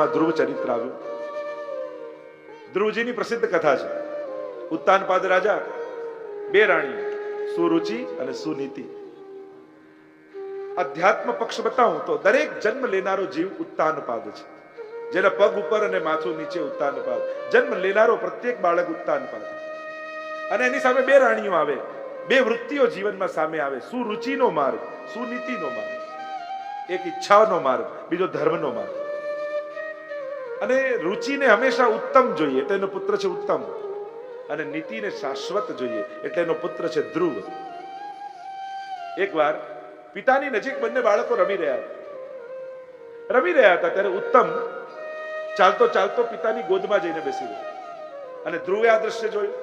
વર્ષમાં ધ્રુવ ચરિત્ર આવ્યું. ધ્રુવજીની પ્રસિદ્ધ કથા છે. ઉત્તાનપાદ રાજા, બે રાણીઓ, સુરુચિ અને સુનીતિ. અધ્યાત્મ પક્ષ બતાવું તો દરેક જન્મ લેનારો જીવ ઉત્તાનપાદ છે. જેના પગ ઉપર અને માથું નીચે ઉત્તાનપાદ. જન્મ લેનારો પ્રત્યેક બાળક ઉત્તાનપાદ. અને એની સામે બે રાણીઓ આવે, બે વૃત્તિઓ જીવનમાં સામે આવે. સુરુચિનો માર્ગ, સુનીતિનો માર્ગ. એક ઈચ્છાનો માર્ગ, બીજો ધર્મનો માર્ગ. અને રુચિને હંમેશા ઉત્તમ જોઈએ એટલે એનો પુત્ર છે ઉત્તમ, અને નીતિને શાશ્વત જોઈએ એટલે એનો પુત્ર છે ધ્રુવ. એકવાર પિતાની નજીક બંને બાળકો રમી રહ્યા હતા ત્યારે ઉત્તમ ચાલતો ચાલતો પિતાની ગોદમાં જઈને બેસી ગયો. અને ધ્રુવે આ દ્રશ્ય જોયું.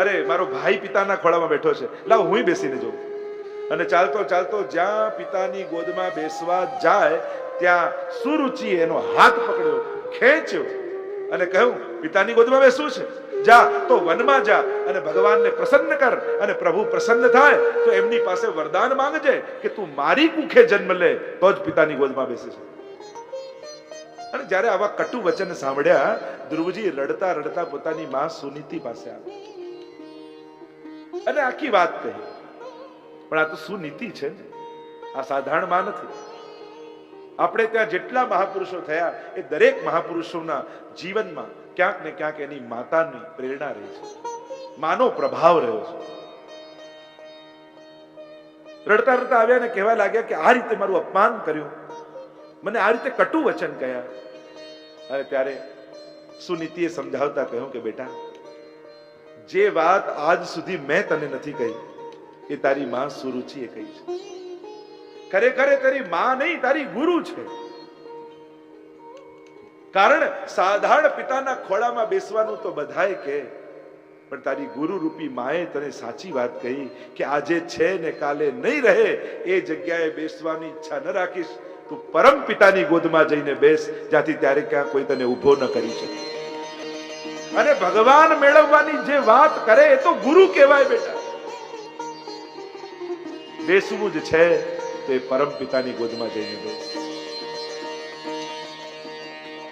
અરે, મારો ભાઈ પિતાના ખોળામાં બેઠો છે, લાવ હું બેસીને જોઉં. અને ચાલતો ચાલતો જ્યાં પિતાની ગોદમાં બેસવા જાય ત્યાં સુરુચિએ એનો હાથ પકડ્યો, ખેંચ્યો અને કહ્યું, પિતાની ગોદમાં બેસવું છે, જા તો વનમાં જા અને ભગવાનને પ્રસન્ન કર. અને પ્રભુ પ્રસન્ન થાય તો એમની પાસે વરદાન માંગજે કે તું મારી કુખે જન્મ લે તો જ પિતાની ગોદમાં બેસે છે. અને જ્યારે આવા કટુ વચન સાંભળ્યા, ધ્રુવજી રડતા રડતા પોતાની માં સુનીતિ પાસે આવ્યા અને આખી વાત કહી. પણ આ તો સુનીતિ છે, આ સાધારણ માં નથી. આપણે ત્યાં જેટલા મહાપુરુષો થયા એ દરેક મહાપુરુષોના જીવનમાં ક્યાંક ને ક્યાંક એની માતાની પ્રેરણા રહી છે, માનો પ્રભાવ રહ્યો છે. રડતા રડતા આવ્યા ને કહેવા લાગ્યા કે આ રીતે મારું અપમાન કર્યું, મને આ રીતે કટુ વચન કહ્યા. અને ત્યારે સુનીતિએ સમજાવતા કહ્યું કે બેટા, જે વાત આજ સુધી મેં તને નથી કહી એ તારી માં સુરુચિએ કહી છે. ખરેખર તારી માં નહીં, તારી ગુરુ છે. કારણ સાધારણ પિતાના ખોળામાં બેસવાનું તો બધાય કહે, પણ તારી ગુરુ રૂપી માએ તને સાચી વાત કહી કે આજે છે ને કાલે નહીં રહે, એ જગ્યાએ બેસવાની ઈચ્છા ન રાખીશ, તું પરમ પિતાની ગોદમાં જઈને બેસ, જ્યાંથી ત્યારે ક્યાં કોઈ તને ઊભો ન કરી શકે. અને ભગવાન મેળવવાની જે વાત કરે એ તો ગુરુ કહેવાય બેટા. બેસવું જ છે તો એ પરમ પિતાની ગોદમાં જઈને બેસ.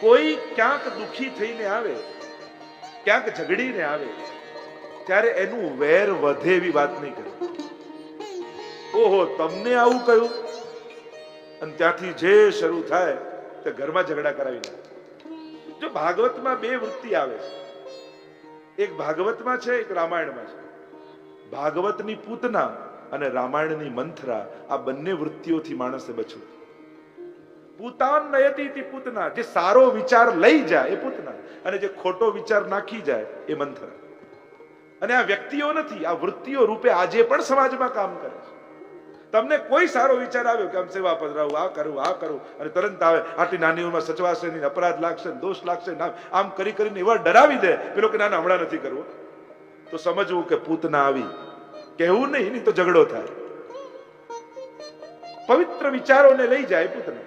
કોઈ ક્યાંક દુખી થઈને આવે, ક્યાંક ઝઘડીને આવે, ત્યારે એનું વેર વધે એવી વાત નહીં કરે. ઓહો, તમને આવું કહ્યું, અને ત્યાંથી જે શરૂ થાય તે ઘરમાં ઝઘડા કરાવી નાખે. જો ભાગવતમાં બે વૃત્તિ આવે છે, એક ભાગવતમાં છે, એક રામાયણમાં છે. ભાગવતની પૂતના અને રામાયણની મંથરા, આ બંને વૃત્તિઓથી માણસે બચવું. પૂતાન નયતી પૂતના, જે સારો વિચાર લઈ જાય એ પૂતના, અને જે ખોટો વિચાર નાખી જાય એ મંથરા. અને આ વ્યક્તિઓ નથી, આ વૃત્તિઓ રૂપે આજે પણ સમાજમાં કામ કરે છે. તમને કોઈ સારો વિચાર આવ્યો કે આમ સેવા પધરાવું, આ કરું, આ કરું, અને તરત આવે આટલી નાની ઉંમરમાં સચવાશે નહીં, અપરાધ લાગશે, દોષ લાગશે, આમ કરી કરીને એવા ડરાવી દે પેલો કે ના હમણાં નથી કરવું, તો સમજવું કે પૂતના આવી. કહેવું નહીં તો ઝઘડો થાય. પવિત્ર વિચારોને લઈ જાય પૂતના,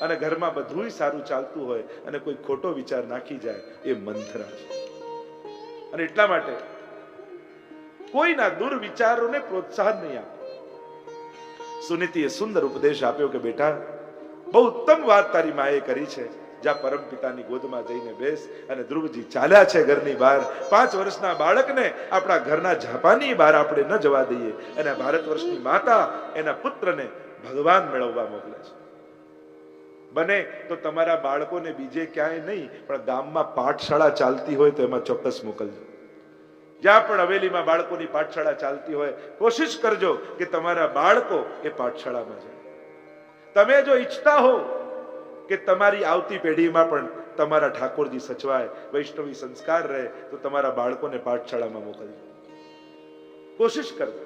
અને ઘરમાં બધું સારું ચાલતું હોય અને કોઈ ખોટો વિચાર નાખી જાય એ મંથરા છે. અને એટલા માટે કોઈના દુર્વિચારોને પ્રોત્સાહન નહીં આપે. સુનીતિએ સુંદર ઉપદેશ આપ્યો કે બેટા, બહુ ઉત્તમ વાત તારી માએ કરી છે, જ્યાં પરમ પિતાની ગોદમાં જઈને બેસ. અને ધ્રુવજી ચાલ્યા છે ઘરની બહાર. 5 વર્ષના બાળકને આપણા ઘરના ઝાપાની બહાર આપણે ન જવા દઈએ. અને ભારત વર્ષની માતા એના પુત્રને ભગવાન મેળવવા મોકલે છે. બને તો તમારા બાળકોને બીજે ક્યાંય નહીં, પણ ગામમાં પાઠશાળા ચાલતી હોય તો એમાં ચોક્કસ મોકલજો. જ્યાં પણ હવેલીમાં બાળકોની પાઠશાળા ચાલતી હોય, કોશિશ કરજો કે તમારા બાળકો એ પાઠશાળામાં જાય. તમે જો ઈચ્છતા હો કે તમારી આવતી પેઢીમાં પણ તમારા ઠાકોરજી સચવાય, વૈષ્ણવી સંસ્કાર રહે, તો તમારા બાળકોને પાઠશાળામાં મોકલજો. કોશિશ કરજો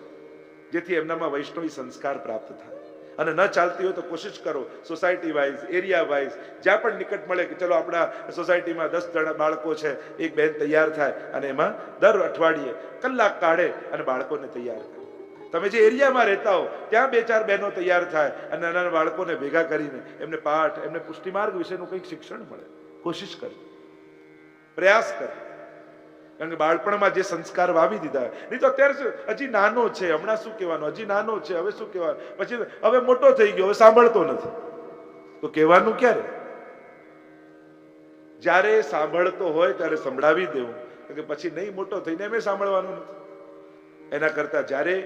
જેથી એમનામાં વૈષ્ણવી સંસ્કાર પ્રાપ્ત થાય. અને ન ચાલતી હોય તો કોશિશ કરો સોસાયટી વાઇઝ, એરિયા વાઇઝ, જ્યાં પણ નિકટ મળે કે ચલો આપણા સોસાયટીમાં 10 જણા બાળકો છે, એક બેન તૈયાર થાય અને એમાં દર અઠવાડિયે કલાક કાઢે અને બાળકોને તૈયાર કરે. તમે જે એરિયામાં રહેતા હો ત્યાં 2-4 બહેનો તૈયાર થાય અને નાના બાળકોને ભેગા કરીને એમને પાઠ, એમને પુષ્ટિમાર્ગ વિશેનું કંઈક શિક્ષણ મળે. કોશિશ કરો, પ્રયાસ કરો. કારણ કે બાળપણમાં જે સંસ્કાર વાવી દીધા, નહીં તો અત્યારે હજી નાનો છે, હમણાં શું કહેવાનું, હજી નાનો છે, હવે શું કહેવાનું, પછી હવે મોટો થઈ ગયો, હવે સાંભળતો નથી, તો કહેવાનું ક્યારે? જ્યારે સાંભળતો હોય ત્યારે સંભળાવી દેવું, કે પછી નહીં મોટો થઈને એમ સાંભળવાનું નથી. એના કરતા જ્યારે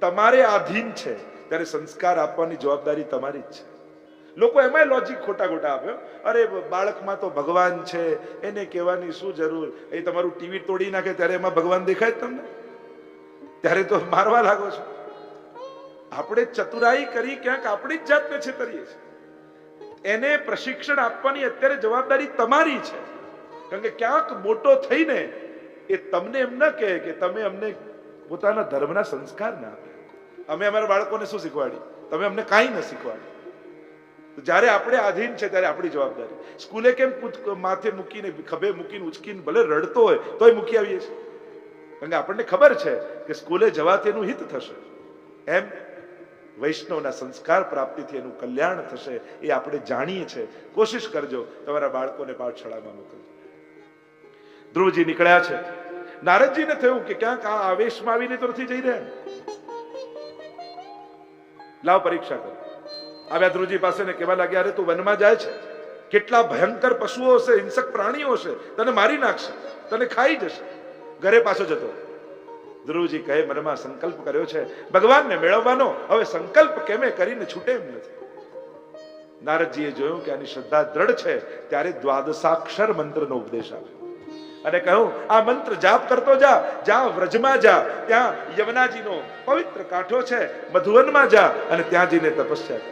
તમારે આધીન છે ત્યારે સંસ્કાર આપવાની જવાબદારી તમારી જ છે. લોકો એમાં લોજિક ખોટા ખોટા આપ્યો, અરે બાળકમાં તો ભગવાન છે, એને કહેવાની શું જરૂર, એ તમારું ટીવી તોડી નાખે ત્યારે એમાં ભગવાન દેખાય તમને? ત્યારે તો મારવા લાગો છો. આપણે ચતુરાઈ કરી ક્યાંક આપણી જ જાતને છેતરીએ છીએ. એને પ્રશિક્ષણ આપવાની અત્યારે જવાબદારી તમારી છે. કારણ કે ક્યાંક મોટો થઈને એ તમને એમ ન કહે કે તમે અમને પોતાના ધર્મના સંસ્કાર ના આપે. અમે અમારા બાળકોને શું શીખવાડી? તમે અમને કાંઈ ન શીખવાડી. જ્યારે આપણે આધીન છે ત્યારે આપણી જવાબદારી. સ્કૂલે કેમ માથે મૂકીને ખભે મૂકીને ઉચકીને ભલે રડતો હોય તોય મૂકી આવીએ છીએ, કારણ કે આપણને ખબર છે કે સ્કૂલે જવાથી એનું હિત થશે. એમ વૈષ્ણવના સંસ્કાર પ્રાપ્તિથી એનું કલ્યાણ થશે એ આપણે જાણીએ છીએ. કોશિશ કરજો તમારા બાળકોને પાઠશાળામાં મોકલજો. ધ્રુવજી નીકળ્યા છે. નારદજીને થયું કે ક્યાંક આ આવેશમાં આવીને તો નથી જઈ રહ્યા. લાવ પરીક્ષા કરો. આવ્યા ધ્રુવજી પાસે ને કહેવા લાગ્યા, અરે તું વનમાં જાય છે, કેટલા ભયંકર પશુઓ હશે, હિંસક પ્રાણીઓ હશે, તને મારી નાખશે, તને ખાઈ જશે. ઘરે પાછો જતો. ધ્રુવજી કહે, મનમાં સંકલ્પ કર્યો છે ભગવાનને મેળવવાનો, હવે સંકલ્પ કેમે કરીને છૂટે એમ નથી. નારદજીએ જોયું કે આની શ્રદ્ધા દ્રઢ છે, ત્યારે દ્વાદશાક્ષર મંત્રનો ઉપદેશ આપ્યો અને કહ્યું, આ મંત્ર જાપ કરતો જા, જ્યાં વ્રજમાં જા, ત્યાં યમુનાજીનો પવિત્ર કાંઠો છે, મધુવનમાં જા અને ત્યાં જઈને તપસ્યા કર.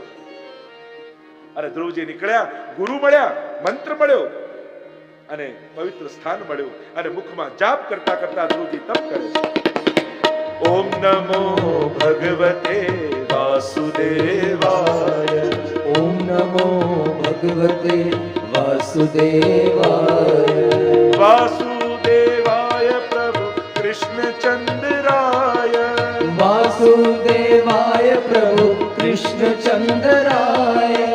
અને ધ્રુવજી નીકળ્યા. ગુરુ મળ્યા, મંત્ર મળ્યો અને પવિત્ર સ્થાન મળ્યું અને મુખમાં જાપ કરતા કરતા ધ્રુવજી તપ કરે છે. ઓમ નમો ભગવતે વાસુદેવાય. ઓમ નમો ભગવતે વાસુદેવાય. વાસુદેવાય પ્રભુ કૃષ્ણચંદ્રાય. વાસુદેવાય પ્રભુ કૃષ્ણચંદ્રાય.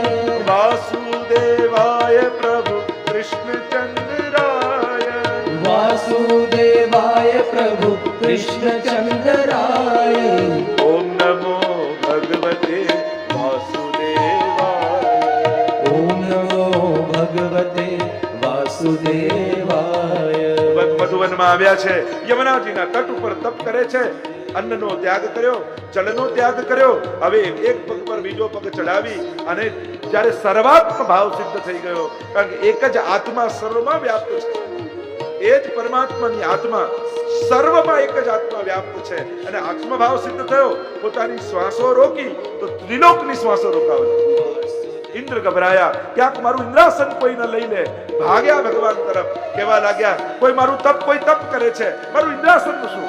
વાસુદેવાય પ્રભુ કૃષ્ણચંદ્રાય. વાસુદેવાય પ્રભુ કૃષ્ણચંદ્રાય. ઓમ નમો ભગવતે વાસુદેવાય. ઓમ નમો ભગવતે વાસુદેવાય. મધુવનમાં આવ્યા છે, યમુનાજીના તટ ઉપર તપ કરે છે. અન્નનો ત્યાગ કર્યો, જળનો ત્યાગ કર્યો. હવે એક પગ પર બીજો પગ ચડાવી અને જ્યારે સર્વાત્મ ભાવ સિદ્ધ થઈ ગયો, કારણ કે એક જ આત્મા સર્વમાં વ્યાપ્ત છે. એ જ પરમાત્માની આત્મા સર્વમાં એક જ આત્મા વ્યાપ્ત છે અને આત્મભાવ સિદ્ધ થયો. પોતાની શ્વાસો રોકી તો ત્રિલોકની શ્વાસો રોકાવી. ઇન્દ્ર ગભરાયા, ક્યાંક મારું ઇન્દ્રાસન કોઈ ન લઈ લે. ભાગ્યા ભગવાન તરફ, કહેવા લાગ્યા, કોઈ મારું તપ કોઈ તપ કરે છે, મારું ઇન્દ્રાસન શું?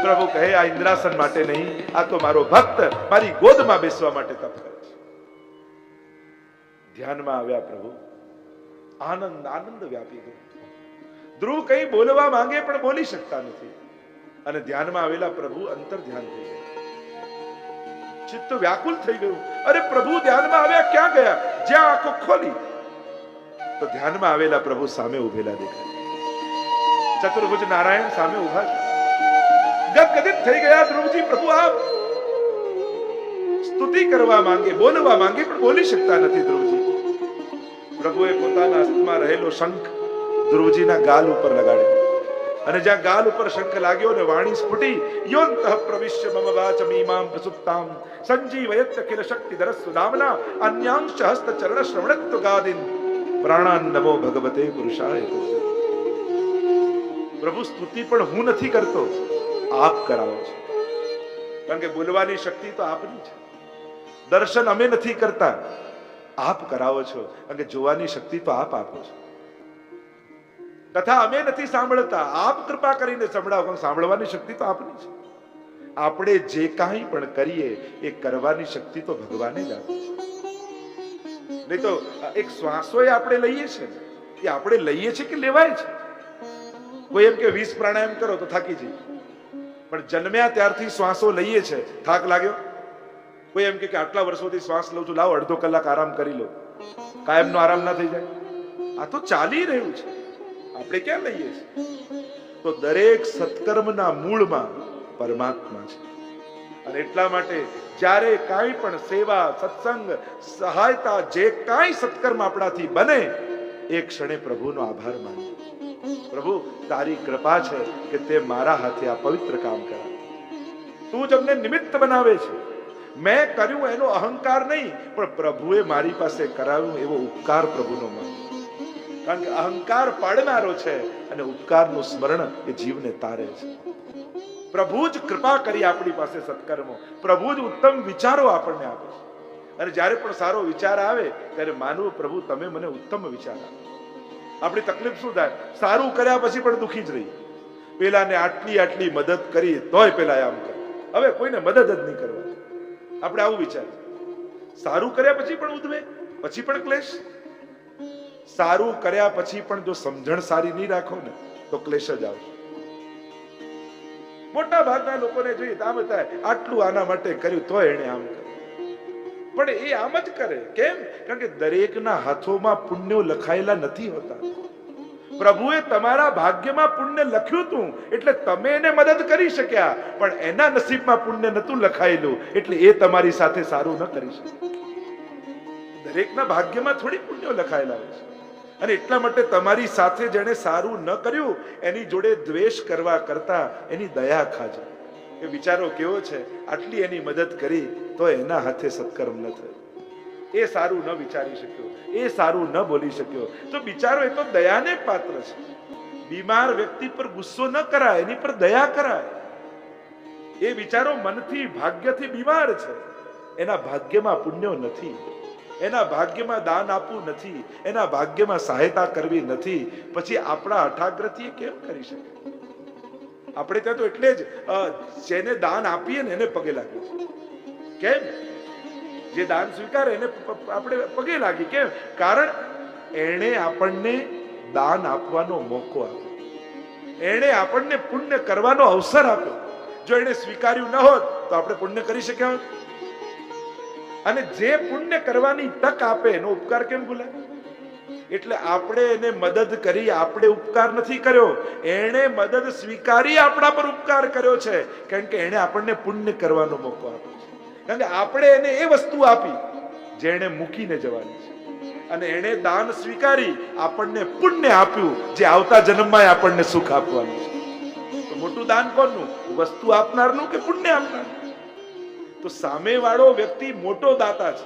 પ્રભુ કહે, આ ઇન્દ્રાસન માટે નહીં, આ તો મારો ભક્ત મારી ગોદમાં બેસવા માટે તપ કરે છે. ધ્યાનમાં આવ્યા પ્રભુ. આનંદ આનંદ વ્યાપી ગયો. ધ્રુવ કંઈ બોલવા માંગે પણ બોલી શકતા નથી અને ધ્યાનમાં આવેલા પ્રભુ અંતર ધ્યાન થઈ ગયા. ચિત્ત વ્યાકુલ થઈ ગયું. અરે પ્રભુ ધ્યાનમાં આવ્યા, ક્યાં ગયા? જ્યાં આંખો ખોલી તો ધ્યાનમાં આવેલા પ્રભુ સામે ઉભેલા દેખાય. ચતુર્ભુજ નારાયણ સામે ઉભા છે. ગદગદિત થઈ ગયા ધ્રુવજી. પ્રભુ આપ સ્તુતિ કરવા માંગે, બોલવા માંગે પણ બોલી શકતા નથી ધ્રુવજી. પ્રભુએ પોતાના હસ્તમાં રહેલો શંખ ધ્રુવજીના ગાલ ઉપર લગાડ્યો અને જ્યાં ગાલ ઉપર શંખ લાગ્યો ને વાણી સ્ફુટી, યોંતઃ પ્રવિશ્ય મમ વાચમીમાં પ્રસુપ્તાં સંજીવયત અખિલ શક્તિધર સુદામના અન્યાંશ હસ્ત ચરણ શ્રવણત્વ ગાદિન પ્રાણાન નમો ભગવતે પુરુષાય. પ્રભુ સ્તુતિ પણ હું નથી કરતો, આપ કરાવો છો. કારણ કે બોલવાની શક્તિ તો આપની છે. દર્શન અમે નથી કરતા, આપ કરાવો છો. કારણ કે જોવાની શક્તિ તો આપ આપો છો. કથા અમે નથી સાંભળતા, આપ કૃપા કરીને સંભળાવો. કારણ સાંભળવાની શક્તિ તો આપની છે. આપણે જે કાંઈ પણ કરીએ એ કરવાની શક્તિ તો ભગવાને જ આપે છે. નહીં તો એક શ્વાસો એ આપણે લઈએ છીએ, એ આપણે લઈએ છીએ કે લેવાય છે? કોઈ એમ કે 20 પ્રાણાયામ કરો તો થાકી જઈએ, પણ જન્મ્યા ત્યારથી શ્વાસો લઈએ છે, થાક લાગ્યો? કોઈ એમ કે આટલા વર્ષોથી શ્વાસ લઉં છું, લાવો અડધો કલાક આરામ કરી લો, કાયમનો આરામ ના થઈ જાય? આ તો ચાલી રહ્યું છે, આપણે ક્યાં લઈએ છીએ? તો દરેક સત્કર્મના મૂળમાં પરમાત્મા છે. અને એટલા માટે જ્યારે કાંઈ પણ સેવા, સત્સંગ, સહાયતા, જે કાંઈ સત્કર્મ આપણાથી બને એ ક્ષણે પ્રભુનો આભાર માનજો. પ્રભુ, તારી કૃપા છે કે તે મારા હાથે આ પવિત્ર કામ કરાવે. તું જ અમને નિમિત્ત બનાવે છે. મેં કર્યું એનો અહંકાર નહીં, પણ પ્રભુએ મારી પાસે કરાવ્યું એવો ઉપકાર પ્રભુનો માન. કારણ કે અહંકાર પાડનારો છે અને ઉપકારનું સ્મરણ એ જીવને તારે છે. પ્રભુ જ કૃપા કરી આપણી પાસે સત્કર્મો, પ્રભુ જ ઉત્તમ વિચારો આપણને આપે છે. અને જ્યારે પણ સારો વિચાર આવે ત્યારે માનવું, પ્રભુ તમે મને ઉત્તમ વિચાર આપો. આપણી તકલીફ શું થાય? સારું કર્યા પછી પણ દુખી જ રહી. પેલાને આટલી મદદ કરી તોય પેલા આમ કરે, હવે કોઈને મદદ જ નહીં કરવા. આપણે આવું વિચાર. સારું કર્યા પછી પણ ઉદ્વે, પછી પણ ક્લેશ. સારું કર્યા પછી પણ જો સમજણ સારી નહીં રાખો ને તો ક્લેશ જ આવશે. મોટા ભાગના લોકોને જોઈએ આમ થાય, આટલું આના માટે કર્યું તો એને આમ કર્યું. પણ એ આમ જ કરે. કેમ? કારણ કે દરેકના હાથોમાં પુણ્યો લખાયેલા નથી હોતા. પ્રભુએ તમારા ભાગ્યમાં પુણ્ય લખ્યું હતું એટલે તમે એને મદદ કરી શક્યા, પણ એના નસીબમાં પુણ્ય નતું લખાયેલું એટલે એ તમારી સાથે સારું ન કરી શકે. દરેકના ભાગ્યમાં થોડી પુણ્યો લખાયેલા હોય છે. અને એટલા માટે તમારી સાથે જેણે સારું ન કર્યું એની જોડે દ્વેષ કરવા કરતા એની દયા ખાજો. એ વિચારો કેવો છે, આટલી એની મદદ કરી તો એના હાથે સત્કર્મ ન થયો, એ સારું ન વિચારી શક્યો, એ સારું ન બોલી શક્યો, તો બિચારો એ તો દયાને પાત્ર છે. બીમાર વ્યક્તિ પર ગુસ્સો ન કરાય, એની પર દયા કરાય. એ બિચારો મનથી ભાગ્યથી બીમાર છે, એના ભાગ્યમાં પુણ્યો નથી, એના ભાગ્યમાં દાન આપવું નથી, એના ભાગ્યમાં સહાયતા કરવી નથી, પછી આપણા હઠાગ્રથી કેમ કરી શકે? આપણે ત્યાં તો એટલે જ જેને દાન આપીએ ને એને પગે લાગે છે. કેમ? જે દાન સ્વીકારે એને આપણે પગે લાગી. કેમ? કારણ એણે આપણને દાન આપવાનો મોકો આપ્યો, એણે આપણને પુણ્ય કરવાનો અવસર આપ્યો. જો એણે સ્વીકાર્યું ન હોત તો આપણે પુણ્ય કરી શક્યા હોત? અને જે પુણ્ય કરવાની તક આપે એનો ઉપકાર કેમ ભૂલાય? એટલે આપણે એને મદદ કરી, આપણે ઉપકાર નથી કર્યો, એણે મદદ સ્વીકારી આપણા પર ઉપકાર કર્યો છે. કારણ કે એણે આપણને પુણ્ય કરવાનો મોકો આપ્યો છે. કારણ કે આપણે એને એ વસ્તુ આપી જેણે મૂકીને જવાની છે, અને એણે દાન સ્વીકારી આપણને પુણ્ય આપ્યું જે આવતા જન્મમાં આપણને સુખ આપવાનું છે. તો મોટું દાન કોનું? વસ્તુ આપનારનું કે પુણ્ય આપનારનું? તો સામેવાળો વ્યક્તિ મોટો દાતા છે.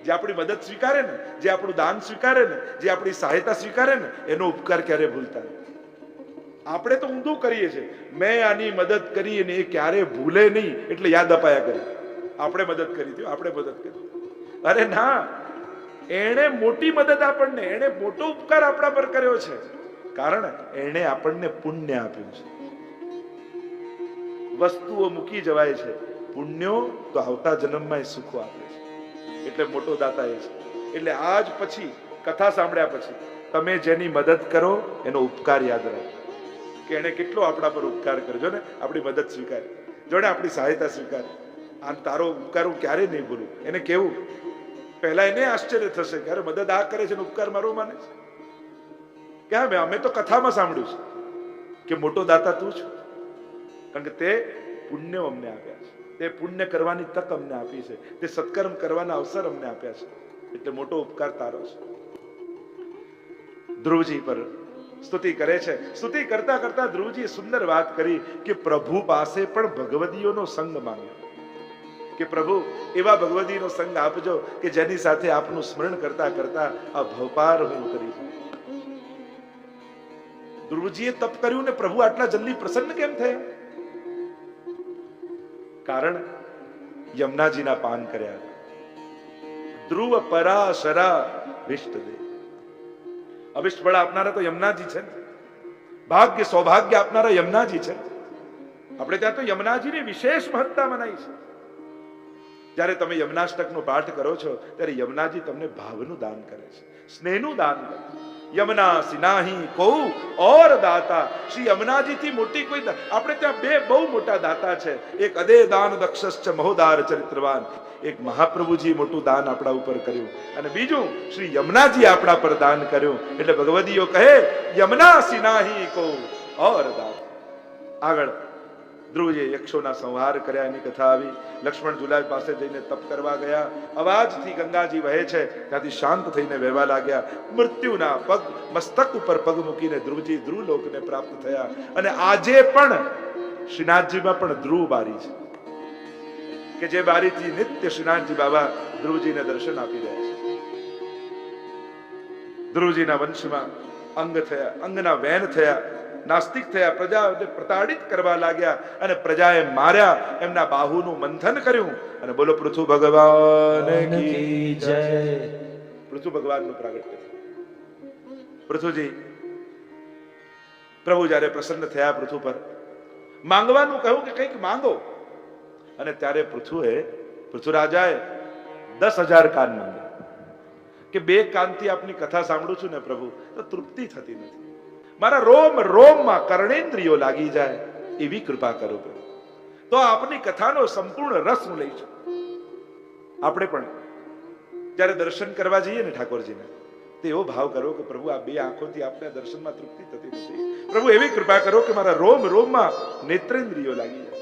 જે આપણી મદદ સ્વીકારે ને, જે આપણું દાન સ્વીકારે ને, જે આપણી સહાયતા સ્વીકારે ને, એનો ઉપકાર ક્યારે ભૂલતા નથી. આપણે તો ઊંધું કરીએ છીએ, મેં આની મદદ કરી અને એ ક્યારે ભૂલે નહીં એટલે યાદ અપાયા કરે, આપણે મદદ કરી હતી, આપણે મદદ કરી. અરે ના, એણે મોટી મદદ આપણને, એણે મોટો ઉપકાર આપણા પર કર્યો છે, કારણ એણે આપણને પુણ્ય આપ્યું છે. વસ્તુઓ મૂકી જવાય છે, પુણ્યો તો આવતા જન્મમાં સુખો આપે છે. એટલે મોટો દાતા એ છે. એટલે આજ પછી કથા સાંભળ્યા પછી તમે જેની મદદ કરો એનો ઉપકાર યાદ રાખો કે એને કેટલો આપણા પર ઉપકાર કરજો ને, આપણી મદદ સ્વીકારે, જોડે આપણી સહાયતા સ્વીકારે. આ તારો ઉપકાર હું ક્યારે નહીં ભૂલું. એને કેવું, પહેલા એને આશ્ચર્ય થશે કે અરે મદદ આ કરે છે ને ઉપકાર મારો માને છે. ક્યાં? અમે તો કથામાં સાંભળ્યું છે કે મોટો દાતા તું છું, કારણ કે તે પુણ્ય અમને આપ્યા છે, તે પુણ્ય કરવાની તક અમને આપી છે, તે સત્કર્મ કરવાના અવસર અમને આપ્યા છે, એટલે મોટો ઉપકાર તારો છે. ધ્રુવજી પર સ્તુતિ કરે છે. સ્તુતિ કરતા કરતા ધ્રુવજીએ સુંદર વાત કરી કે પ્રભુ પાસે પણ ભગવદીઓનો સંગ માંગ્યો કે પ્રભુ એવા ભગવદીનો સંગ આપજો કે જેની સાથે આપનું સ્મરણ કરતા કરતા આ ભવપાર હું ઉતરી જાઉં. ધ્રુવજીએ તપ કર્યું ને પ્રભુ આટલા જલ્દી પ્રસન્ન કેમ થયા? કારણ યમુનાજીના પાન કર્યા હતા. ધ્રુવ પરાશરા વિષ્ટદે. અભિષ્ટ ફળ આપનારા તો યમુનાજી છે, ભાગ્ય સૌભાગ્ય આપનારા યમુનાજી છે. આપણે ત્યાં તો યમુનાજીની વિશેષ મહત્તા મનાઈ છે. જ્યારે તમે યમુનાષ્ટકનો પાઠ કરો છો ત્યારે યમુનાજી તમને ભાવનું દાન કરે છે, સ્નેહનું દાન કરે છે. યમુના સિનાહી કો ઓર દાતા. શ્રી યમુનાજી થી મોટી કોઈ, આપણે ત્યાં બે બહુ મોટા દાતા છે. એક અદે દાન દક્ષશ્ચ મહોદાર ચરિત્રવાન, એક મહાપ્રભુજી મોટું દાન આપણા ઉપર કર્યું, અને બીજું શ્રી યમુનાજી આપણા પર દાન કર્યું. એટલે ભગવદીઓ કહે યમુના સિનાહી કો ઓર દાતા. આગળ ધ્રુવજીએ યક્ષોના સંહાર કર્યા એની કથા આવી. લક્ષ્મણ ઝુલા પાસે જઈને તપ કરવા ગયા. અવાજથી ગંગાજી વહે છે ત્યાંથી શાંત થઈને વહેવા લાગ્યા. મૃત્યુના પગ મસ્તક ઉપર પગ મૂકીને ધ્રુવજી ધ્રુવલોકને પ્રાપ્ત થયા. અને આજે પણ શ્રીનાથજીમાં પણ ધ્રુવ બારી છે કે જે બારીથી નિત્ય શ્રીનાથજી બાબા ધ્રુવજીને દર્શન આપી રહ્યા છે. ધ્રુવજીના વંશમાં અંગ થયા, અંગના વેન થયા, નાસ્તિક થયા, પ્રજાને પ્રતાડિત કરવા લાગ્યા અને પ્રજાએ માર્યા, એમના બાહુનું મંથન કર્યું. અને બોલો પૃથુ ભગવાન કી જય. પૃથુ ભગવાનનું પ્રાગટ્ય થયું. પૃથુજી પ્રભુ જ્યારે પ્રસન્ન થયા પૃથુ પર, માંગવાનું કહ્યું કે કંઈક માંગો. અને ત્યારે પૃથુરાજાએ 10,000 કાન માંગ્યા કે 2 કાનથી આપની કથા સાંભળું છું ને પ્રભુ તો તૃપ્તિ થતી નથી. મારા રોમ રોમમાં કર્ણેન્દ્રિયો લાગી જાય એવી કૃપા કરો પ્રભુ. તો આપની કથાનો સંપૂર્ણ રસ હું લઈ શકું. આપણે પણ જ્યારે દર્શન કરવા જઈએ ને ઠાકોરજીને, તો એવો ભાવ કરો કે પ્રભુ આ 2 આંખોથી આપના દર્શનમાં તૃપ્તિ થતી નથી. પ્રભુ એવી કૃપા કરો કે મારા રોમ રોમમાં નેત્રેન્દ્રિયો લાગી જાય.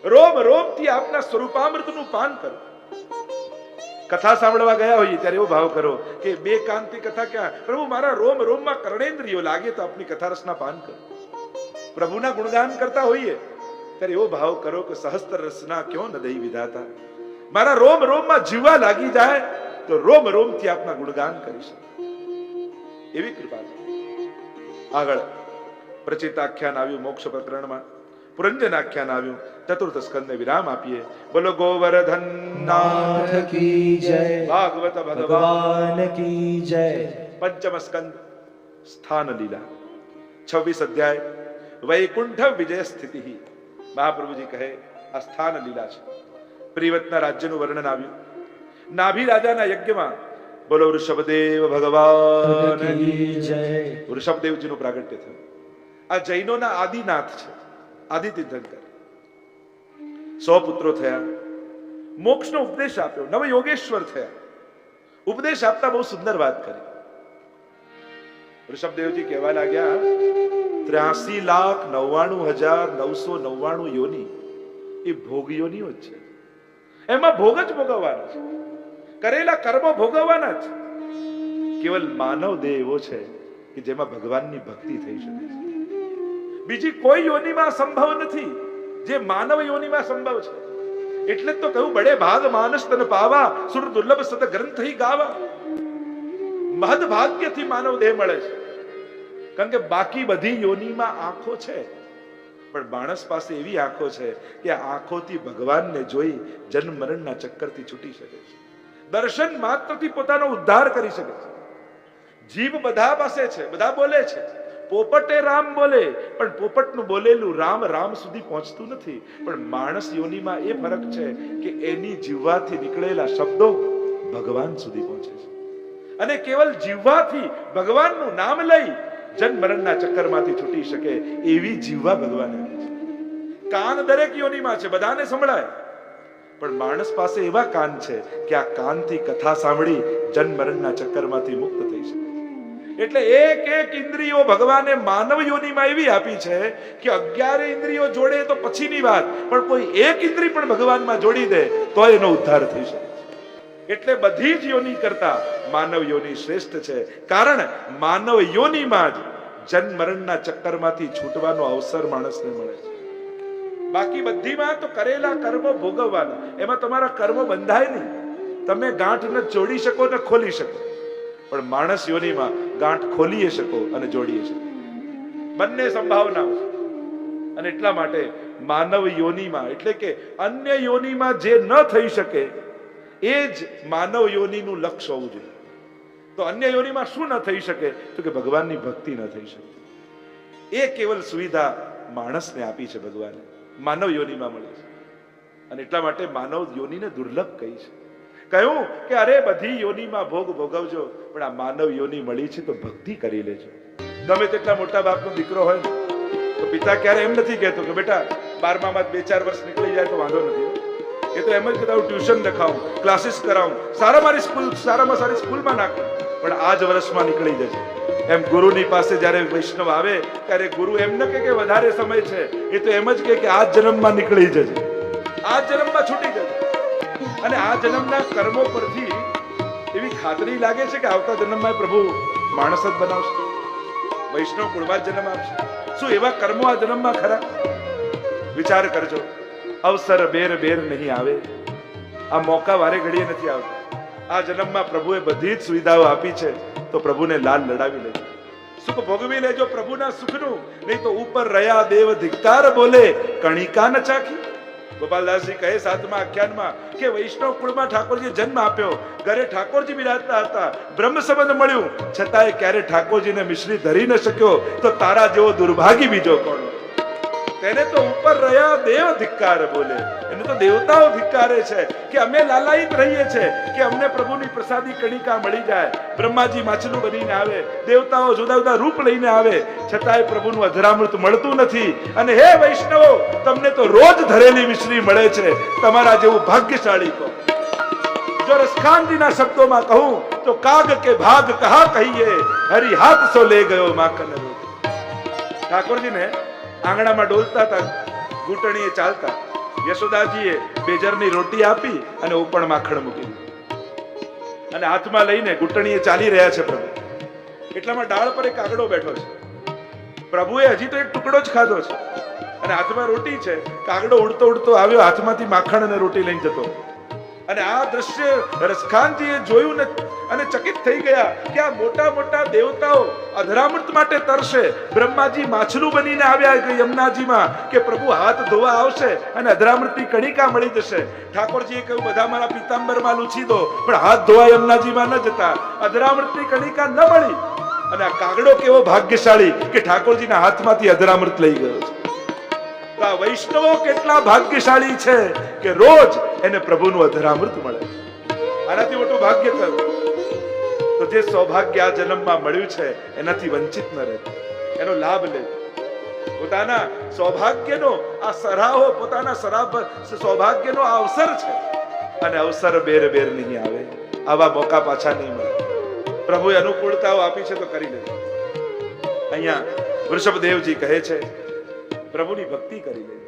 રોમ રોમથી આપના સ્વરૂપામૃતનું પાન કરો. કથા સાંભળવા ગયા હોઈએ ત્યારે એવો ભાવ કરો કે 2 કાનથી કથા ક્યાં, પ્રભુ મારા રોમ રોમમાં કર્ણેન્દ્રિયો લાગે તો આપની કથા રસના પાન કરો. પ્રભુના ગુણગાન કરતા હોઈએ ત્યારે એવો ભાવ કરો કે સહસ્ત્ર રસના ક્યો ન દઈ વિધાતા. મારા રોમ રોમમાં જીવા લાગી જાય તો રોમ રોમથી આપના ગુણગાન કરી શકે એવી કૃપા કરો. આગળ પ્રચિત આખ્યાન આવ્યું મોક્ષ પ્રકરણમાં, પુરંજન આખ્યાન આવ્યું. ચતુર્થ સ્કંદને વિરામ આપીએ. બોલો ગોવર્ધન નાથ કી જય. ભાગવત ભગવાન કી જય. પંચમ સ્કંદ સ્થાન લીલા, 26 અધ્યાય વૈકુંઠ વિજય સ્થિતિ. મહાપ્રભુજી કહે આ સ્થાન લીલા છે. પ્રિવતના રાજ્યનું વર્ણન આવ્યું. નાભી રાજાના યજ્ઞમાં બોલો વૃષભદેવ ભગવાન કી જય. વૃષભદેવજીનું પ્રાગટ્ય થયું. આ જૈનોના આદિનાથ છે, આદિ તીર્થંકર. 100 પુત્રો થયા, મોક્ષનો ઉપદેશ આપ્યો, નવ યોગેશ્વર થયા. ઉપદેશ આપતા બહુ સુંદર વાત કરી. ઋષભદેવજી કહેવા લાગ્યા 83,99,999 યોની એ ભોગ યોનીઓ જ છે. એમાં ભોગ જ ભોગવવાના છે, કરેલા કર્મો ભોગવવાના જ. કેવલ માનવ દેહ એવો છે કે જેમાં ભગવાનની ભક્તિ થઈ શકે છે. બીજી કોઈ યોનિમાં સંભવ નથી જે માનવ યોનિમાં સંભવ છે. એટલે જ તો કહ્યું બડે ભાગ માનસ તન પાવા સુર દુર્લભ સત ગ્રંથ હી ગાવા. મહદ ભાગ્યથી માનવ દેહ મળે છે. કારણ કે બાકી બધી યોનિમાં આંખો છે, પણ માણસ પાસે એવી આંખો છે કે આંખોથી ભગવાનને જોઈ જન્મ મરણના ચક્કરથી છૂટી શકે છે. દર્શન માત્રથી પોતાનો ઉદ્ધાર કરી શકે છે. જીભ બધા પાસે છે, બધા બોલે છે. પોપટે રામ બોલે, પણ પોપટનું બોલેલું રામ રામ સુધી પહોંચતું નથી. પણ માણસ યોનિમાં એ ફરક છે કે એની જીવવાથી નીકળેલા શબ્દો ભગવાન સુધી પહોંચે છે. અને કેવલ જીવવાથી ભગવાનનું નામ લઈ જન્મ મરણના ચક્કરમાંથી છૂટી શકે એવી જીવવા ભગવાને આપી છે. કાન દરેક યોનિમાં છે, બધાને સંભળાય. પણ માણસ પાસે એવા કાન છે કે આ કાનથી કથા સાંભળી જન્મ મરણના ચક્કરમાંથી મુક્ત થઈ શકે. એટલે એક એક ઇન્દ્રિયો ભગવાને માનવ યોનિમાં એવી આપી છે કે 11 ઇન્દ્રિયો જોડે તો પછીની વાત, પણ કોઈ એક ઇન્દ્રિય પણ ભગવાનમાં જોડી દે તો એનો ઉદ્ધાર થઈ શકે. એટલે બધી જ યોનિ કરતા માનવ યોનિ શ્રેષ્ઠ છે. કારણ માનવ યોનિમાં જ જન્મ મરણના ચક્કરમાંથી છૂટવાનો અવસર માણસને મળે છે. બાકી બધીમાં તો કરેલા કર્મો ભોગવવાના, એમાં તમારા કર્મો બંધાય નહીં. તમે ગાંઠ ન જોડી શકો ને ખોલી શકો, પણ માણસ યોનિમાં ગાંઠ ખોલીએ શકો અને જોડીએ શકો, બંને સંભાવનાઓ છે. અને એટલા માટે માનવ યોનિમાં, એટલે કે અન્ય યોનિમાં જે ન થઈ શકે એ જ માનવ યોનિનું લક્ષ્ય હોવું જોઈએ. તો અન્ય યોનિમાં શું ન થઈ શકે? તો કે ભગવાનની ભક્તિ ન થઈ શકે. એ કેવલ સુવિધા માણસને આપી છે ભગવાને, માનવ યોનિમાં મળી છે. અને એટલા માટે માનવ યોનિને દુર્લભ કહી છે. કહ્યું કે અરે બધી યોનિમાં ભોગ ભોગવજો, પણ આ માનવ યોનિ મળી છે તો ભક્તિ કરી લેજો. ગમે તેટલા મોટા બાપનો દીકરો હોય ને તો પિતા ક્યારે એમ નથી કહેતો કે બેટા 12માં 2-4 વર્ષ નીકળી જાય તો વાંધો નથી. એ તો એમ જ કહેતા હું ટ્યુશન રખાવું, ક્લાસીસ કરાવું, સારામાં સારી સ્કૂલમાં નાખું, પણ આ જ વર્ષમાં નીકળી જશે. એમ ગુરુની પાસે જ્યારે વૈષ્ણવ આવે ત્યારે ગુરુ એમ ન કહે કે વધારે સમય છે, એ તો એમ જ કહે કે આ જન્મમાં નીકળી જજે, આ જન્મમાં છૂટી જજે. અને આ જન્મના કર્મો પરથી એવી ખાતરી લાગે છે કે આવતા જન્મમાં પ્રભુ માણસ જ બનાવશે, વૈષ્ણવ કુળમાં જ જન્મ આપશે. શું એવા કર્મો આ જન્મમાં ખરા? વિચાર કરજો. અવસર બેર બેર નહીં આવે, આ મોકા વારે ઘડીએ નથી આવતા. આ જન્મમાં પ્રભુએ બધી જ સુવિધાઓ આપી છે, તો પ્રભુને લાલ લડાવી લેજો, સુખ ભોગવી લેજો પ્રભુના સુખનું. નહીં તો ઉપર રહ્યા દેવ ધિક્કાર બોલે, કણિકા ન ચાખી. ગોપાલદાસજી કહે 7મા આખ્યાનમાં કે વૈષ્ણવ કુળમાં ઠાકોરજી જન્મ આપ્યો, ઘરે ઠાકોરજી બિરાજતા હતા, બ્રહ્મ સંબંધ મળ્યું, છતાંય ક્યારે ઠાકોરજીને મિશ્રી ધરી ન શક્યો, તો તારા જેવો દુર્ભાગી બીજો કોણ? તેને તો ઉપર રહ્યા દેવ ધિક્કાર બોલે, એને તો દેવતાઓ ધિક્કારે છે કે અમે લાલાયિત રહીએ છીએ કે અમને પ્રભુની પ્રસાદી કણિકા મળી જાય. બ્રહ્માજી માછલું બનીને આવે, દેવતાઓ જુદા જુદા રૂપ લઈને આવે, છતાંય પ્રભુનું અધરામૃત મળતું નથી. અને હે વૈષ્ણવો, તમને તો રોજ ધરેલી મિશ્રી મળે છે, તમારા જેવું ભાગ્યશાળી કોણ? જો રસખાનજીના શબ્દોમાં કહું તો કાગ કે ભાગ કહા કહીએ, હરી હાથ સો લે ગયો માખન રોટી. ઠાકોરજીને આંગણામાં ડોલતા હતા, ઘૂંટણીએ ચાલતા, યશોદાજીએ બેજરની રોટી આપી અને ઉપર માખણ મૂકી દીધું અને હાથમાં લઈને ઘૂંટણીએ ચાલી રહ્યા છે પ્રભુ. એટલામાં ડાળ પર એક કાગડો બેઠો છે. પ્રભુએ હજી તો એક ટુકડો જ ખાધો છે અને હાથમાં રોટી છે. કાગડો ઉડતો ઉડતો આવ્યો, હાથમાંથી માખણ અને રોટી લઈને જતો. અને આ દ્રશ્ય રસખાનજીએ જોયું ને અને ચકિત થઈ ગયા કે આ મોટા મોટા દેવતાઓ અધરામૃત માટે તરસે. બ્રહ્માજી માછલું બનીને આવ્યા યમુનાજીમાં કે પ્રભુ હાથ ધોવા આવશે અને અધરામૃતની કણિકા મળી જશે. ઠાકોરજીએ કહ્યું બધા મારા પીતાંબરમાં લૂછી દો, પણ હાથ ધોવા યમુનાજીમાં ન જતા, અધરામૃતની કણિકા ન મળી. અને આ કાગડો કેવો ભાગ્યશાળી કે ઠાકોરજીના હાથમાંથી અધરામૃત લઈ ગયો છે. તો આ વૈષ્ણવો કેટલા ભાગ્યશાળી છે કે રોજ એને પ્રભુનું અધરામૃત મળે. આનાથી મોટું ભાગ્ય કયું? તો જે સૌભાગ્ય આ જન્મમાં મળ્યું છે એનાથી વંચિત ન રહેતો, એનો લાભ લે. પોતાના સૌભાગ્યનો આ સરાહો, પોતાના સૌભાગ્યનો આ અવસર છે અને અવસર બેર બેર નહીં આવે. આવા મોકા પાછા નહીં મળે. પ્રભુએ અનુકૂળતાઓ આપી છે તો કરી લેજો. અહીંયા વૃષભદેવજી કહે છે પ્રભુની ભક્તિ કરી લેજો.